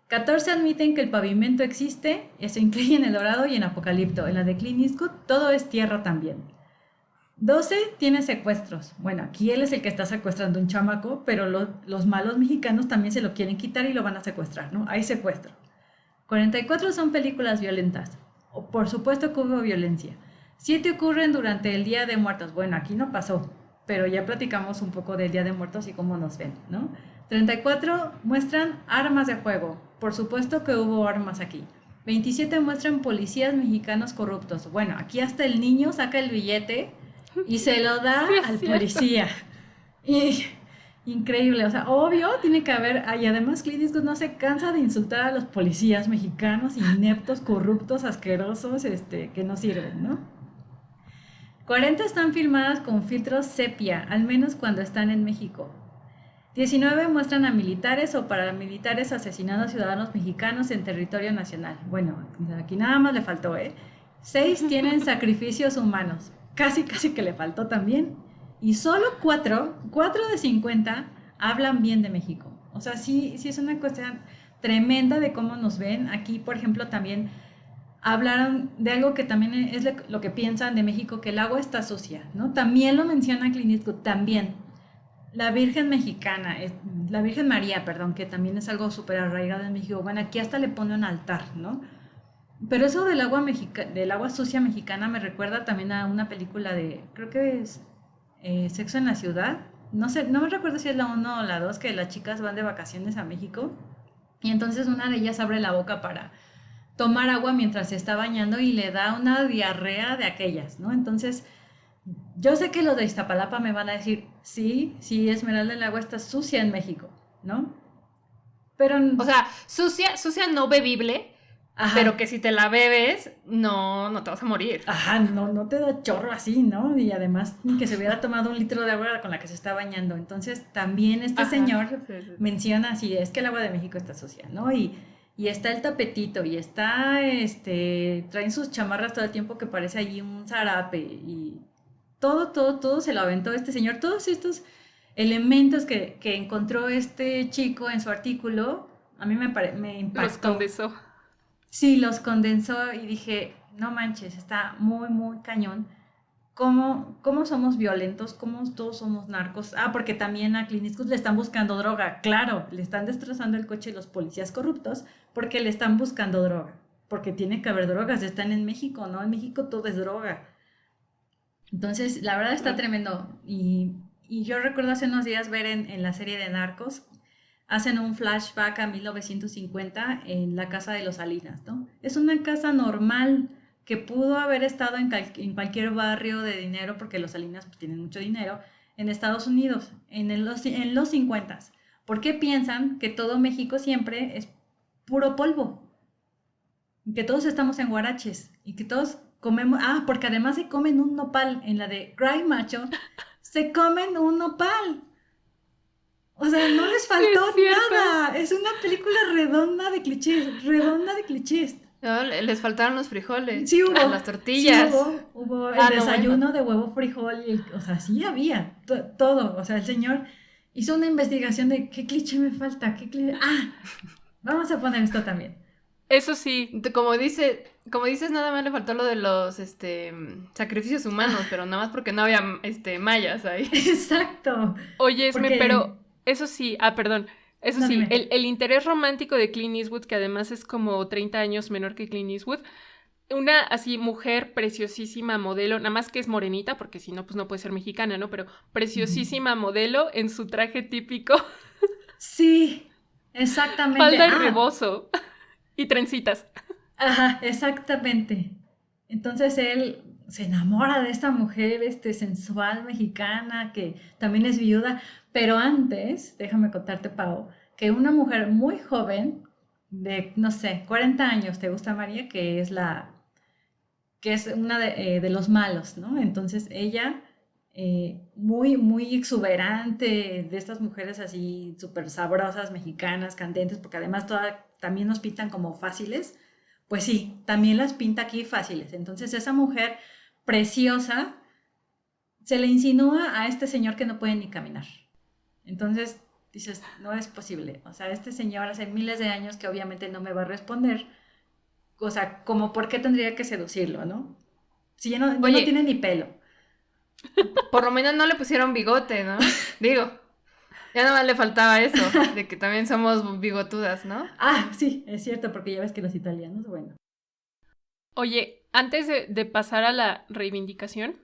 14 admiten que el pavimento existe, eso incluye en El Dorado y en Apocalipto. En la de Clint Eastwood todo es tierra también. 12 tiene secuestros. Bueno, aquí él es el que está secuestrando un chamaco, pero los malos mexicanos también se lo quieren quitar y lo van a secuestrar, ¿no? Hay secuestro. 44 son películas violentas. Por supuesto que hubo violencia. 7 ocurren durante el Día de Muertos. Bueno, aquí no pasó, pero ya platicamos un poco del Día de Muertos y cómo nos ven, ¿no? 34 muestran armas de fuego. Por supuesto que hubo armas aquí. 27 muestran policías mexicanos corruptos. Bueno, aquí hasta el niño saca el billete y se lo da al policía. Y increíble, o sea, obvio tiene que haber, y además Clint Eastwood no se cansa de insultar a los policías mexicanos, ineptos, corruptos, asquerosos, que no sirven, ¿no? 40 están filmadas con filtros sepia, al menos cuando están en México. 19 muestran a militares o paramilitares asesinando a ciudadanos mexicanos en territorio nacional. Bueno, aquí nada más le faltó, 6 tienen sacrificios humanos. Casi que le faltó también. Y solo 4 de 50 hablan bien de México. O sea, sí es una cuestión tremenda de cómo nos ven. Aquí, por ejemplo, también hablaron de algo que también es lo que piensan de México, que el agua está sucia, ¿no? También lo menciona Clint Eastwood, también. La Virgen mexicana, la Virgen María, perdón, que también es algo súper arraigado en México. Bueno, aquí hasta le pone un altar, ¿no? Pero eso del agua sucia mexicana me recuerda también a una película creo que es Sexo en la Ciudad. No sé, no me recuerdo si es la 1 o la 2, que las chicas van de vacaciones a México y entonces una de ellas abre la boca para tomar agua mientras se está bañando y le da una diarrea de aquellas, ¿no? Entonces, yo sé que los de Iztapalapa me van a decir, sí, Esmeralda, el agua está sucia en México, ¿no? Pero... O sea, sucia no bebible. Ajá. Pero que si te la bebes, no te vas a morir. Ajá, no te da chorro así, ¿no? Y además ni que se hubiera tomado un litro de agua con la que se está bañando. Entonces también señor menciona así, es que el agua de México está sucia, ¿no? Y está el tapetito, y está, traen sus chamarras todo el tiempo que parece allí un zarape, y todo se lo aventó este señor. Todos estos elementos que encontró este chico en su artículo, a mí me impactó. Los condensó. Sí, los condensó y dije, no manches, está muy, muy cañón. ¿Cómo somos violentos? ¿Cómo todos somos narcos? Porque también a Clint Eastwood le están buscando droga. Claro, le están destrozando el coche los policías corruptos porque le están buscando droga. Porque tiene que haber drogas, están en México, ¿no? En México todo es droga. Entonces, la verdad está tremendo. Y yo recuerdo hace unos días ver en la serie de Narcos, hacen un flashback a 1950 en la casa de los Salinas, ¿no? Es una casa normal que pudo haber estado en cualquier barrio de dinero, porque los Salinas pues, tienen mucho dinero, en Estados Unidos, en los 50s. ¿Por qué piensan que todo México siempre es puro polvo? Que todos estamos en huaraches y que todos comemos... porque además se comen un nopal. En la de Cry Macho se comen un nopal. O sea, no les faltó nada. Es una película redonda de clichés. No, les faltaron los frijoles. Sí hubo. Las tortillas. Sí hubo el desayuno de huevo, frijol. O sea, sí había todo. O sea, el señor hizo una investigación de qué cliché me falta. Vamos a poner esto también. Eso sí. Como dices, nada más le faltó lo de los sacrificios humanos, pero nada más porque no había mayas ahí. Exacto. Oye, pero... Eso sí, perdón, eso sí, el interés romántico de Clint Eastwood, que además es como 30 años menor que Clint Eastwood, una así mujer preciosísima modelo, nada más que es morenita, porque si no, pues no puede ser mexicana, ¿no? Pero preciosísima modelo en su traje típico, Sí, exactamente. falda y rebozo y trencitas. Ajá, exactamente. Entonces él se enamora de esta mujer, sensual mexicana que también es viuda, pero antes, déjame contarte, Pau, que una mujer muy joven, de, no sé, 40 años, ¿te gusta María? Que es una de los malos, ¿no? Entonces ella, muy, muy exuberante, de estas mujeres así súper sabrosas, mexicanas, candentes, porque además también nos pintan como fáciles, pues sí, también las pinta aquí fáciles. Entonces esa mujer preciosa se le insinúa a este señor que no puede ni caminar. Entonces dices, no es posible. O sea, este señor hace miles de años que obviamente no me va a responder. O sea, como por qué tendría que seducirlo, ¿no? Si ya no Oye, tiene ni pelo. por lo menos no le pusieron bigote, ¿no? Digo, ya nada más le faltaba eso, de que también somos bigotudas, ¿no? Ah, sí, es cierto, porque ya ves que los italianos, bueno. Oye, antes de pasar a la reivindicación,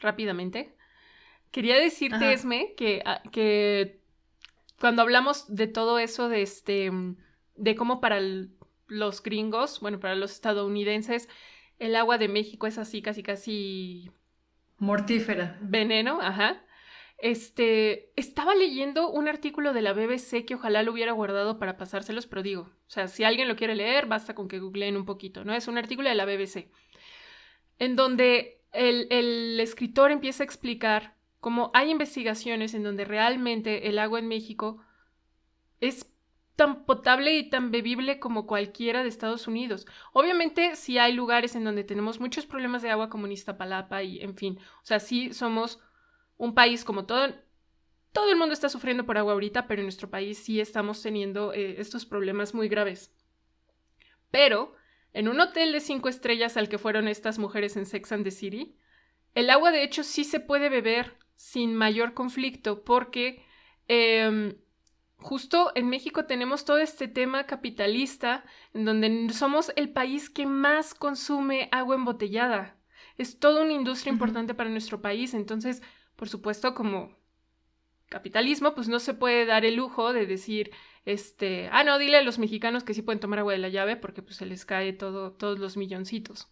rápidamente, quería decirte, Ajá. Esme, que cuando hablamos de todo eso de cómo para los gringos, bueno, para los estadounidenses, el agua de México es así, casi, casi Mortífera. veneno, ajá. Estaba leyendo un artículo de la BBC que ojalá lo hubiera guardado para pasárselos, pero digo, o sea, si alguien lo quiere leer, basta con que googleen un poquito, ¿no? Es un artículo de la BBC, en donde el escritor empieza a explicar cómo hay investigaciones en donde realmente el agua en México es tan potable y tan bebible como cualquiera de Estados Unidos. Obviamente sí hay lugares en donde tenemos muchos problemas de agua como en Iztapalapa y en fin, o sea, sí somos un país como todo el mundo está sufriendo por agua ahorita, pero en nuestro país sí estamos teniendo estos problemas muy graves. Pero en un hotel de 5 estrellas al que fueron estas mujeres en Sex and the City, el agua de hecho sí se puede beber sin mayor conflicto porque justo en México tenemos todo este tema capitalista en donde somos el país que más consume agua embotellada. Es toda una industria Ujú. importante para nuestro país, entonces, por supuesto, como capitalismo, pues no se puede dar el lujo de decir, no, dile a los mexicanos que sí pueden tomar agua de la llave porque pues se les cae todos los milloncitos.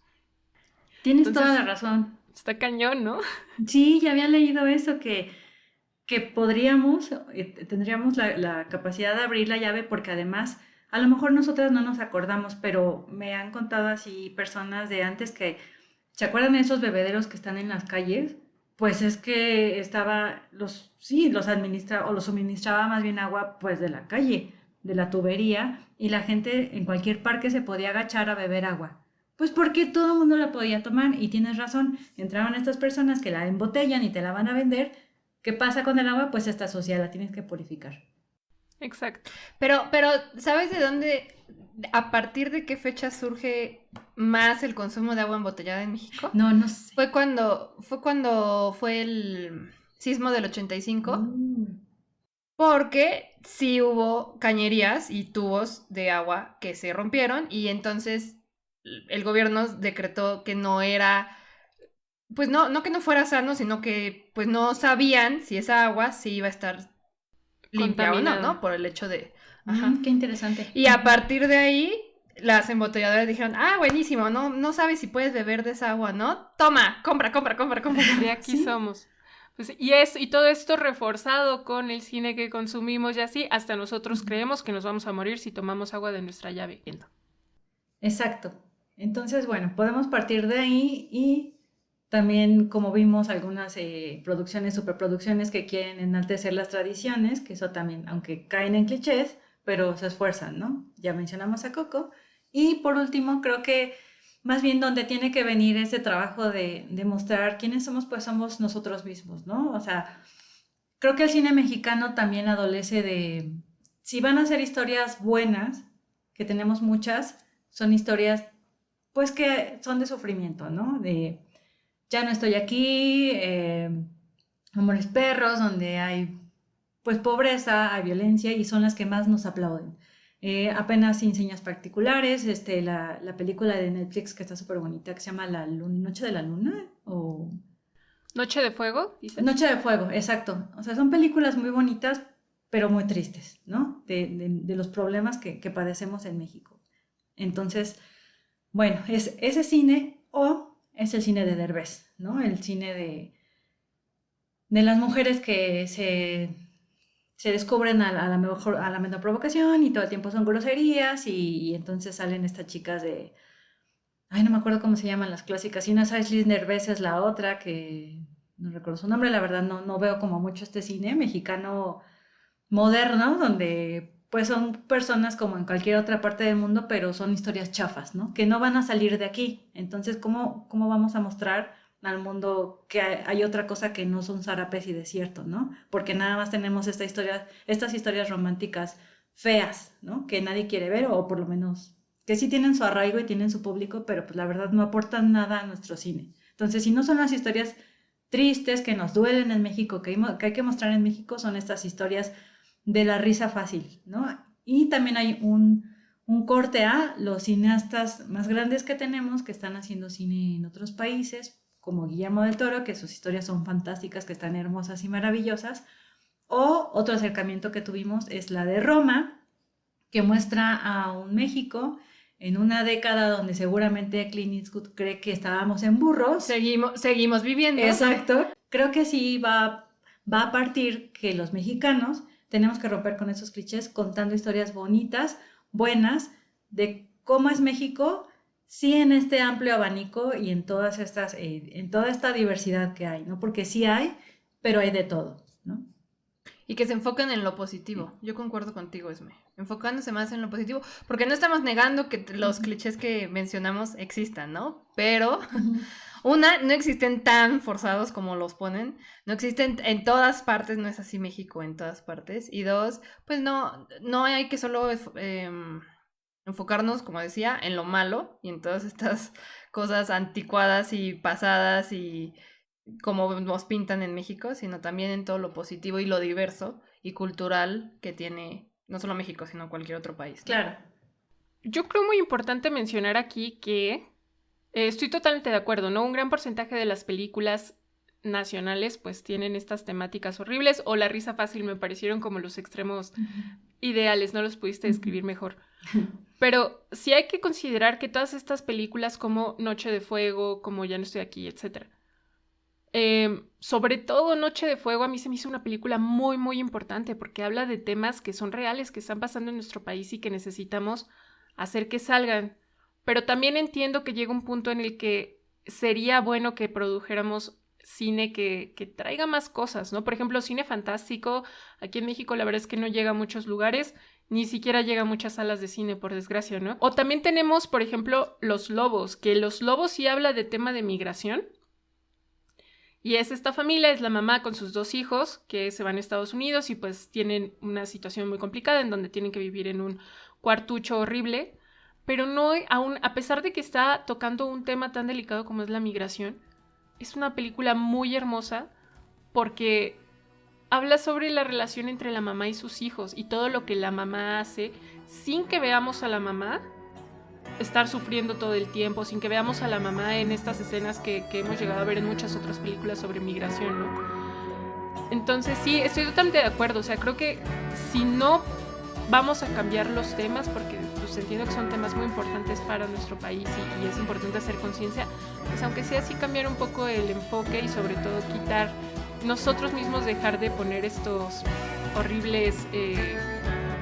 Tienes toda la Entonces, razón. está cañón, ¿no? Sí, ya había leído eso, que podríamos, tendríamos la capacidad de abrir la llave porque además, a lo mejor nosotras no nos acordamos, pero me han contado así personas de antes que, ¿se acuerdan de esos bebederos que están en las calles? Pues es que sí, los administra o los suministraba más bien agua pues de la calle, de la tubería, y la gente en cualquier parque se podía agachar a beber agua. Pues porque todo el mundo la podía tomar y tienes razón, entraron estas personas que la embotellan y te la van a vender. ¿Qué pasa con el agua? Pues está sucia, la tienes que purificar. Exacto. Pero, ¿sabes de dónde, a partir de qué fecha surge más el consumo de agua embotellada en México? No, no sé. Fue cuando fue el sismo del 85, Mm. porque sí hubo cañerías y tubos de agua que se rompieron y entonces el gobierno decretó que no era, pues no que no fuera sano, sino que pues no sabían si esa agua sí iba a estar limpia o no, ¿no? Contaminada. Por el hecho de... Ajá. Qué interesante. Y a partir de ahí, las embotelladoras dijeron, buenísimo, no sabes si puedes beber de esa agua, ¿no? Toma, compra, compra, compra, compra. De aquí Sí, somos. Pues, y todo esto reforzado con el cine que consumimos y así, hasta nosotros creemos que nos vamos a morir si tomamos agua de nuestra llave. exacto. Entonces, bueno, podemos partir de ahí y también, como vimos, algunas producciones, superproducciones que quieren enaltecer las tradiciones, que eso también, aunque caen en clichés, pero se esfuerzan, ¿no? Ya mencionamos a Coco. Y por último, creo que más bien donde tiene que venir ese trabajo de mostrar quiénes somos, pues somos nosotros mismos, ¿no? O sea, creo que el cine mexicano también adolece si van a ser historias buenas, que tenemos muchas, son historias pues que son de sufrimiento, ¿no? De ya no estoy aquí, Amores Perros, donde hay pues pobreza, hay violencia y son las que más nos aplauden. Apenas Sin Señas Particulares, la película de Netflix que está súper bonita, que se llama Noche de la Luna, o... ¿Noche de Fuego? ¿Dices? Noche de Fuego, exacto. O sea, son películas muy bonitas, pero muy tristes, ¿no? De los problemas que padecemos en México. Entonces, bueno, es ese cine o es el cine de Derbez, ¿no? El cine de las mujeres que se descubren a la menor provocación y todo el tiempo son groserías y entonces salen estas chicas de... Ay, no me acuerdo cómo se llaman las clásicas. Y una es Aislinn Derbez, es la otra, que no recuerdo su nombre, la verdad no veo como mucho este cine mexicano moderno, donde pues son personas como en cualquier otra parte del mundo, pero son historias chafas, ¿no? Que no van a salir de aquí. Entonces, ¿cómo vamos a mostrar al mundo que hay otra cosa que no son zarapes y desierto, ¿no? Porque nada más tenemos estas historias románticas feas, ¿no? Que nadie quiere ver, o por lo menos que sí tienen su arraigo y tienen su público, pero pues la verdad no aportan nada a nuestro cine. Entonces, si no son las historias tristes que nos duelen en México, que hay que mostrar en México, son estas historias de la risa fácil, ¿no? Y también hay un corte a los cineastas más grandes que tenemos, que están haciendo cine en otros países, como Guillermo del Toro, que sus historias son fantásticas, que están hermosas y maravillosas. O otro acercamiento que tuvimos es la de Roma, que muestra a un México en una década donde seguramente Clint Eastwood cree que estábamos en burros. Seguimos viviendo. Exacto. Creo que sí va a partir que los mexicanos tenemos que romper con esos clichés contando historias bonitas, buenas, de cómo es México, sí en este amplio abanico y en todas estas, en toda esta diversidad que hay, ¿no? Porque sí hay, pero hay de todo, ¿no? Y que se enfoquen en lo positivo. Yo concuerdo contigo, Esme. Enfocándose más en lo positivo. Porque no estamos negando que los clichés que mencionamos existan, ¿no? Pero, no existen tan forzados como los ponen. No existen en todas partes, no es así México en todas partes. Y dos, pues no hay que solo enfocarnos, como decía, en lo malo y en todas estas cosas anticuadas y pasadas y como nos pintan en México, sino también en todo lo positivo y lo diverso y cultural que tiene no solo México, sino cualquier otro país, ¿no? Claro. Yo creo muy importante mencionar aquí que estoy totalmente de acuerdo, ¿no? Un gran porcentaje de las películas nacionales pues tienen estas temáticas horribles, o la risa fácil me parecieron como los extremos ideales, no los pudiste describir mejor. Pero sí hay que considerar que todas estas películas como Noche de Fuego, como Ya no estoy aquí, etcétera, sobre todo Noche de Fuego a mí se me hizo una película muy muy importante porque habla de temas que son reales, que están pasando en nuestro país y que necesitamos hacer que salgan. Pero también entiendo que llega un punto en el que sería bueno que produjéramos cine que traiga más cosas, ¿no? Por ejemplo, cine fantástico. Aquí en México la verdad es que no llega a muchos lugares, ni siquiera llega a muchas salas de cine, por desgracia, ¿no? O también tenemos, por ejemplo, Los Lobos, que Los Lobos sí habla de tema de migración. Y es esta familia, es la mamá con sus 2 hijos que se van a Estados Unidos y pues tienen una situación muy complicada en donde tienen que vivir en un cuartucho horrible, pero no, aún a pesar de que está tocando un tema tan delicado como es la migración, es una película muy hermosa porque habla sobre la relación entre la mamá y sus hijos y todo lo que la mamá hace sin que veamos a la mamá estar sufriendo todo el tiempo, sin que veamos a la mamá en estas escenas que hemos llegado a ver en muchas otras películas sobre migración, ¿no? Entonces sí, estoy totalmente de acuerdo, o sea, creo que si no vamos a cambiar los temas, porque pues entiendo que son temas muy importantes para nuestro país y es importante hacer conciencia, pues aunque sea así cambiar un poco el enfoque y sobre todo quitar, nosotros mismos dejar de poner estos horribles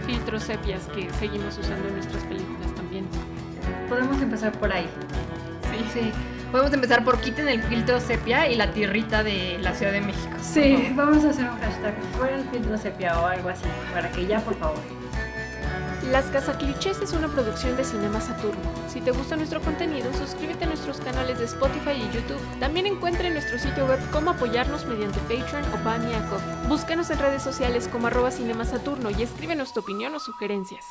filtros sepias que seguimos usando en nuestras películas también. Podemos empezar por ahí. Sí. Podemos empezar por quiten el filtro sepia y la tierrita de la Ciudad de México. Sí, vamos a hacer un hashtag fuera el filtro sepia o algo así, para que ya, por favor. Las Cazaclichés es una producción de Cinema Saturno. Si te gusta nuestro contenido, suscríbete a nuestros canales de Spotify y YouTube. También encuentra en nuestro sitio web cómo apoyarnos mediante Patreon o Buy Me a Coffee. Búscanos en redes sociales como @Cinema Saturno y escríbenos tu opinión o sugerencias.